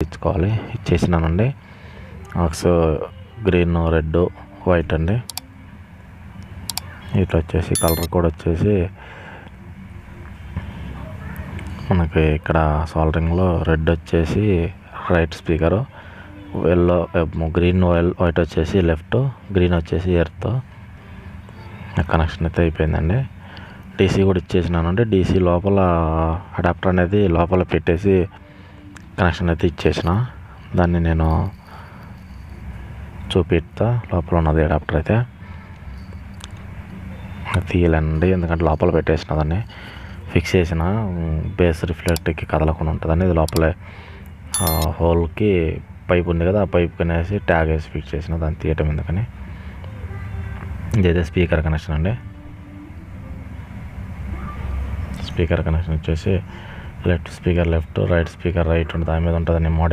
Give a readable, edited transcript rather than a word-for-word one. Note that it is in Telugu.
ఇచ్చుకోవాలి. ఇచ్చేసినానండి. ఆక్స్ గ్రీన్, రెడ్, వైట్ అండి. ఇట్లా వచ్చేసి కలర్ కూడా వచ్చేసి మనకి ఇక్కడ సోల్డరింగ్లో రెడ్ వచ్చేసి రైట్ స్పీకరు, గ్రీన్ వైట్ వచ్చేసి లెఫ్ట్, గ్రీన్ వచ్చేసి ఎర్త్ కనెక్షన్ అయితే అయిపోయిందండి. డీసీ కూడా ఇచ్చేసినానండి. డీసీ లోపల అడాప్టర్ అనేది లోపల పెట్టేసి కనెక్షన్ అయితే ఇచ్చేసిన. దాన్ని నేను చూపిస్తా. లోపల ఉన్నది అడాప్టర్ అయితే తీయలేనండి, ఎందుకంటే లోపల పెట్టేసిన దాన్ని ఫిక్స్ చేసిన బేస్ రిఫ్లెక్ట్కి కదలకుండా ఉంటుందని. ఇది లోపలే హోల్కి పైప్ ఉంది కదా, ఆ పైప్ కనేసి ట్యాగ్ వేసి ఫిక్స్ చేసిన, దాన్ని తీయటం ఎందుకని. ఇదైతే స్పీకర్ కనెక్షన్ అండి. స్పీకర్ కనెక్షన్ వచ్చేసి left speaker left, right speaker right ఉంటుంది. దాని మీద ఉంటుందండి మోడల్.